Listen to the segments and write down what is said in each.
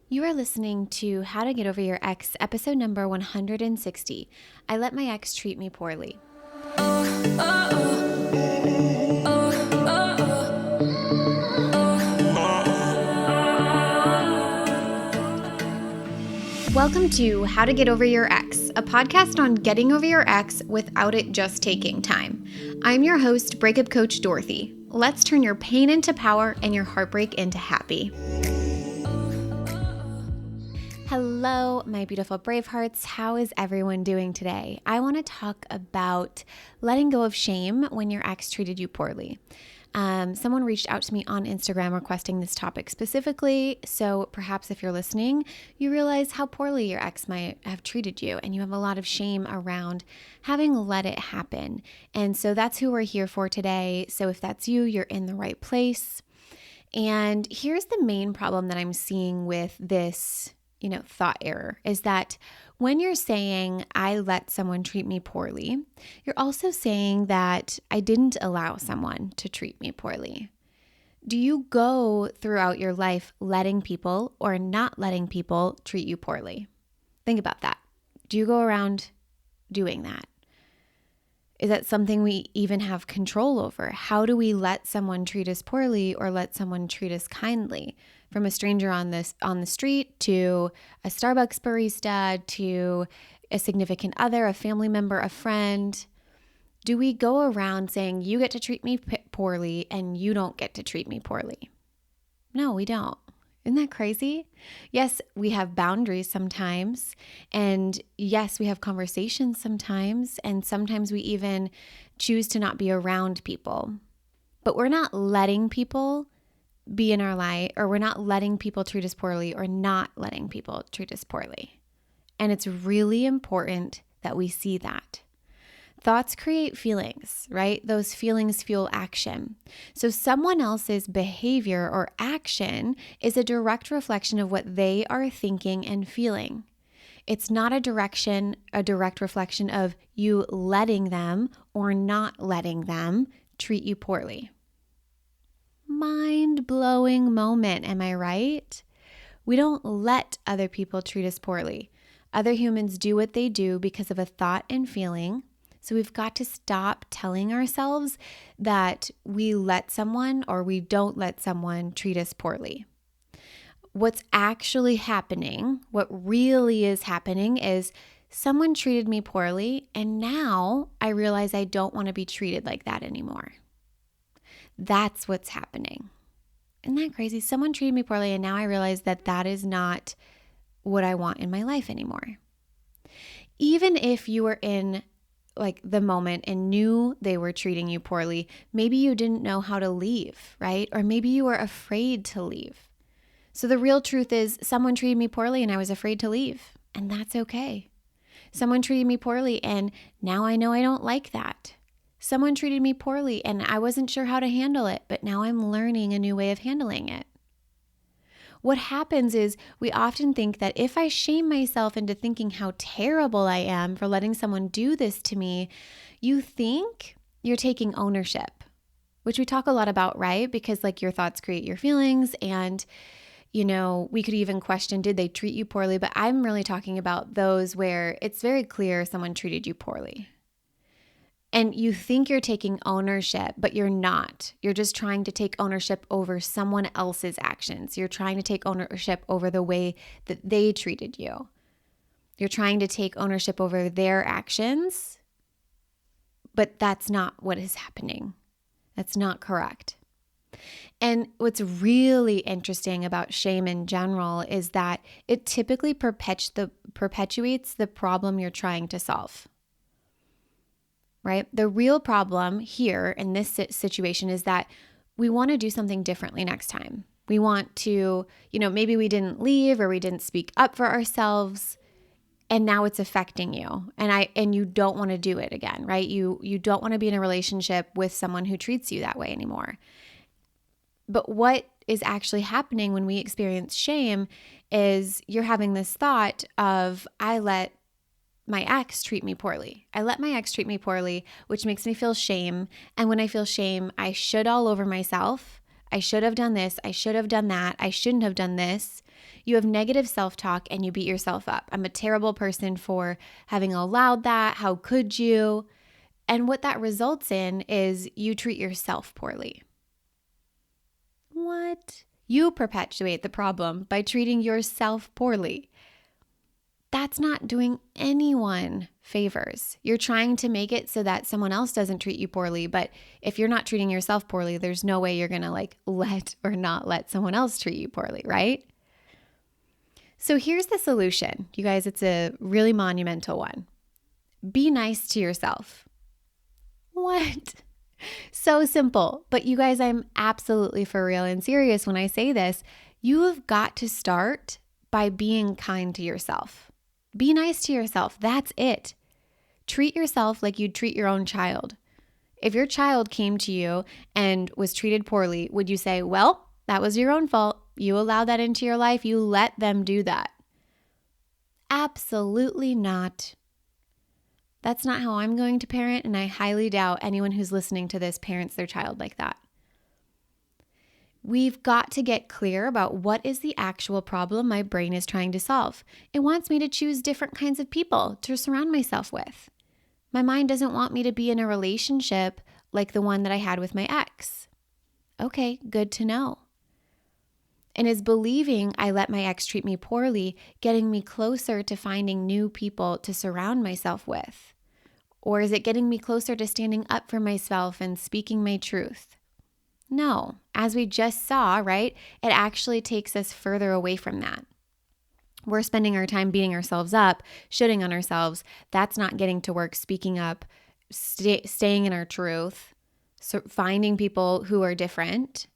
You are listening to How to Get Over Your Ex, episode number 160. I let my ex treat me poorly. Welcome to How to Get Over Your Ex, a podcast on getting over your ex without it just taking time. I'm your host, breakup coach Dorothy. Let's turn your pain into power and your heartbreak into happy. Hello, my beautiful Bravehearts. How is everyone doing today? I want to talk about letting go of shame when your ex treated you poorly. Someone reached out to me on Instagram requesting this topic specifically, so perhaps if you're listening, you realize how poorly your ex might have treated you, and you have a lot of shame around having let it happen. And so that's who we're here for today. So if that's you, you're in the right place. And here's the main problem that I'm seeing with this thought error is that when you're saying, I let someone treat me poorly, you're also saying that I didn't allow someone to treat me poorly. Do you go throughout your life letting people or not letting people treat you poorly? Think about that. Do you go around doing that? Is that something we even have control over? How do we let someone treat us poorly or let someone treat us kindly? From a stranger on the street to a Starbucks barista to a significant other, a family member, a friend. Do we go around saying, you get to treat me poorly and you don't get to treat me poorly? No, we don't. Isn't that crazy? Yes, we have boundaries sometimes. And yes, we have conversations sometimes. And sometimes we even choose to not be around people. But we're not letting people be in our life, or we're not letting people treat us poorly or not letting people treat us poorly. And it's really important that we see that. Thoughts create feelings, right? Those feelings fuel action. So someone else's behavior or action is a direct reflection of what they are thinking and feeling. It's not a direct reflection of you letting them or not letting them treat you poorly. Mind-blowing moment, am I right? We don't let other people treat us poorly. Other humans do what they do because of a thought and feeling. So we've got to stop telling ourselves that we let someone or we don't let someone treat us poorly. What's actually happening, what really is happening is someone treated me poorly and now I realize I don't want to be treated like that anymore. That's what's happening. Isn't that crazy? Someone treated me poorly and now I realize that that is not what I want in my life anymore. Even if you were in the moment and knew they were treating you poorly, maybe you didn't know how to leave, right? Or maybe you were afraid to leave. So the real truth is someone treated me poorly and I was afraid to leave, and that's okay. Someone treated me poorly and now I know I don't like that. Someone treated me poorly and I wasn't sure how to handle it, but now I'm learning a new way of handling it. What happens is we often think that if I shame myself into thinking how terrible I am for letting someone do this to me, you think you're taking ownership, which we talk a lot about, right? Because your thoughts create your feelings and we could even question, did they treat you poorly? But I'm really talking about those where it's very clear someone treated you poorly. And you think you're taking ownership, but you're not. You're just trying to take ownership over someone else's actions. You're trying to take ownership over the way that they treated you. You're trying to take ownership over their actions, but that's not what is happening. That's not correct. And what's really interesting about shame in general is that it typically perpetuates the problem you're trying to solve. Right? The real problem here in this situation is that we want to do something differently next time. We want to, maybe we didn't leave or we didn't speak up for ourselves and now it's affecting you and you don't want to do it again, right? You don't want to be in a relationship with someone who treats you that way anymore. But what is actually happening when we experience shame is you're having this thought of, I let my ex treat me poorly. I let my ex treat me poorly, which makes me feel shame. And when I feel shame, I should all over myself. I should have done this. I should have done that. I shouldn't have done this. You have negative self-talk and you beat yourself up. I'm a terrible person for having allowed that. How could you? And what that results in is you treat yourself poorly. What? You perpetuate the problem by treating yourself poorly. That's not doing anyone favors. You're trying to make it so that someone else doesn't treat you poorly, but if you're not treating yourself poorly, there's no way you're going to let or not let someone else treat you poorly, right? So here's the solution. You guys, it's a really monumental one. Be nice to yourself. What? So simple. But you guys, I'm absolutely for real and serious when I say this. You have got to start by being kind to yourself. Be nice to yourself. That's it. Treat yourself like you'd treat your own child. If your child came to you and was treated poorly, would you say, well, that was your own fault. You allowed that into your life. You let them do that. Absolutely not. That's not how I'm going to parent, and I highly doubt anyone who's listening to this parents their child like that. We've got to get clear about what is the actual problem my brain is trying to solve. It wants me to choose different kinds of people to surround myself with. My mind doesn't want me to be in a relationship like the one that I had with my ex. Okay, good to know. And is believing I let my ex treat me poorly getting me closer to finding new people to surround myself with? Or is it getting me closer to standing up for myself and speaking my truth? No, as we just saw, right? It actually takes us further away from that. We're spending our time beating ourselves up, shitting on ourselves. That's not getting to work, speaking up, staying in our truth, so finding people who are different,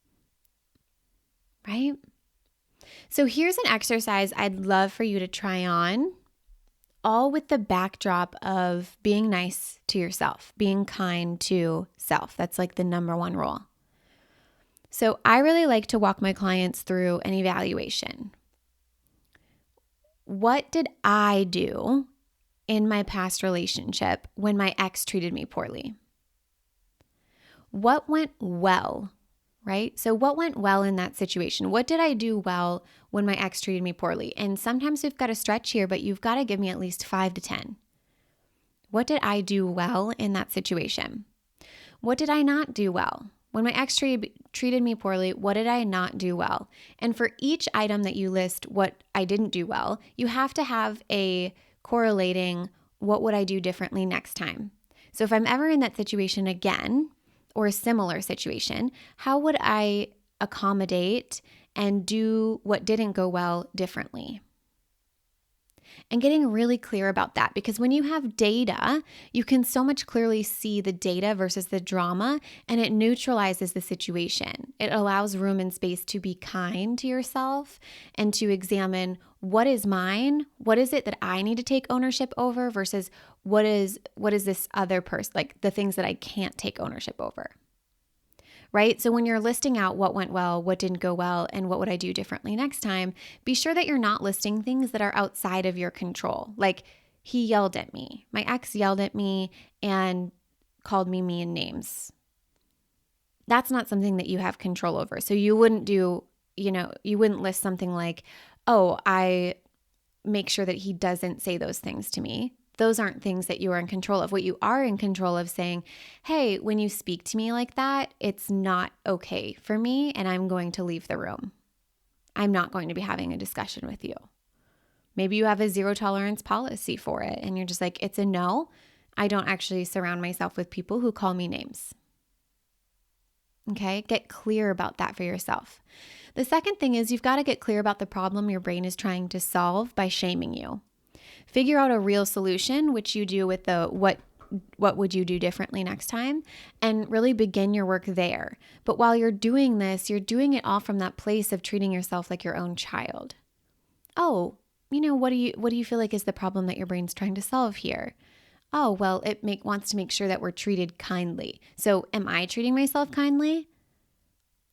right? So here's an exercise I'd love for you to try on, all with the backdrop of being nice to yourself, being kind to self. That's like the number one rule. So I really like to walk my clients through an evaluation. What did I do in my past relationship when my ex treated me poorly? What went well, right? So what went well in that situation? What did I do well when my ex treated me poorly? And sometimes we've got to stretch here, but you've got to give me at least 5 to 10. What did I do well in that situation? What did I not do well? When my ex treated me poorly, what did I not do well? And for each item that you list what I didn't do well, you have to have a correlating what would I do differently next time. So if I'm ever in that situation again, or a similar situation, how would I accommodate and do what didn't go well differently? And getting really clear about that, because when you have data, you can so much clearly see the data versus the drama, and it neutralizes the situation. It allows room and space to be kind to yourself and to examine what is mine, what is it that I need to take ownership over versus what is this other person, like the things that I can't take ownership over. Right? So when you're listing out what went well, what didn't go well, and what would I do differently next time, be sure that you're not listing things that are outside of your control. Like he yelled at me. My ex yelled at me and called me mean names. That's not something that you have control over. So you wouldn't you wouldn't list something like, oh, I make sure that he doesn't say those things to me. Those aren't things that you are in control of. What you are in control of saying, hey, when you speak to me like that, it's not okay for me and I'm going to leave the room. I'm not going to be having a discussion with you. Maybe you have a 0 tolerance policy for it and you're just like, it's a no. I don't actually surround myself with people who call me names. Okay, get clear about that for yourself. The second thing is you've got to get clear about the problem your brain is trying to solve by shaming you. Figure out a real solution, which you do with the what would you do differently next time, and really begin your work there. But while you're doing this, you're doing it all from that place of treating yourself like your own child. Oh, what do you feel like is the problem that your brain's trying to solve here? Oh, well, it wants to make sure that we're treated kindly. So am I treating myself kindly?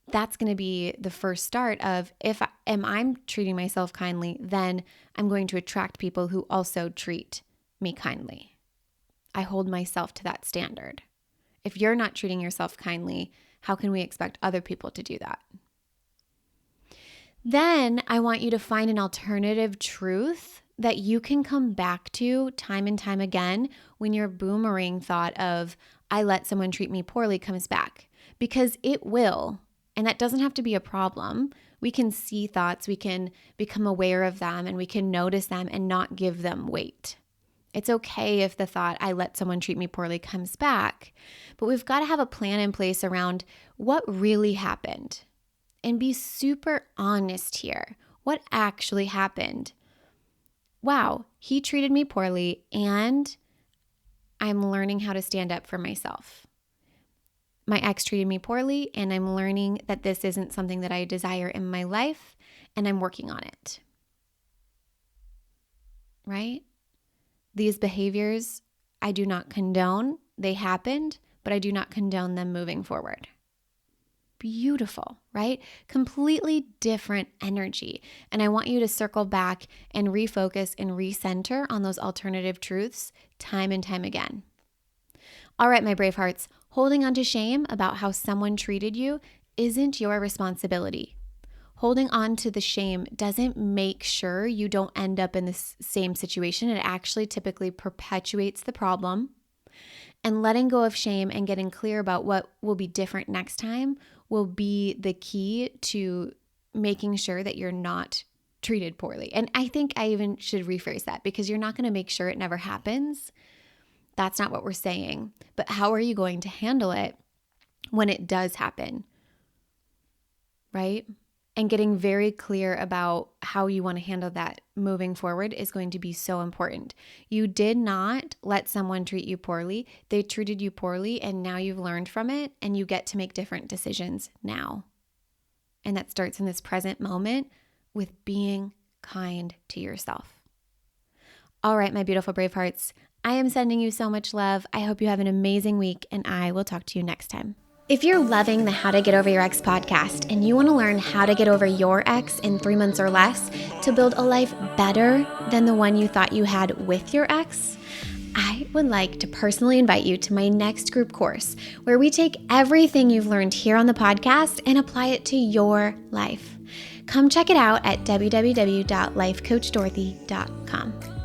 That's going to be the first start of I'm treating myself kindly, then I'm going to attract people who also treat me kindly. I hold myself to that standard. If you're not treating yourself kindly, how can we expect other people to do that? Then I want you to find an alternative truth that you can come back to time and time again when your boomerang thought of, I let someone treat me poorly, comes back. Because it will, and that doesn't have to be a problem. We can see thoughts, we can become aware of them, and we can notice them and not give them weight. It's okay if the thought, I let someone treat me poorly, comes back, but we've got to have a plan in place around what really happened and be super honest here. What actually happened? Wow, he treated me poorly and I'm learning how to stand up for myself. My ex treated me poorly and I'm learning that this isn't something that I desire in my life and I'm working on it. Right? These behaviors, I do not condone. They happened, but I do not condone them moving forward. Beautiful, right? Completely different energy. And I want you to circle back and refocus and recenter on those alternative truths time and time again. All right, my brave hearts, holding on to shame about how someone treated you isn't your responsibility. Holding on to the shame doesn't make sure you don't end up in the same situation. It actually typically perpetuates the problem. And letting go of shame and getting clear about what will be different next time will be the key to making sure that you're not treated poorly. And I think I even should rephrase that, because you're not going to make sure it never happens. That's not what we're saying. But how are you going to handle it when it does happen? Right? And getting very clear about how you want to handle that moving forward is going to be so important. You did not let someone treat you poorly. They treated you poorly, and now you've learned from it, and you get to make different decisions now. And that starts in this present moment with being kind to yourself. All right, my beautiful brave hearts, I am sending you so much love. I hope you have an amazing week, and I will talk to you next time. If you're loving the How to Get Over Your Ex podcast and you want to learn how to get over your ex in 3 months or less to build a life better than the one you thought you had with your ex, I would like to personally invite you to my next group course where we take everything you've learned here on the podcast and apply it to your life. Come check it out at www.lifecoachdorothy.com.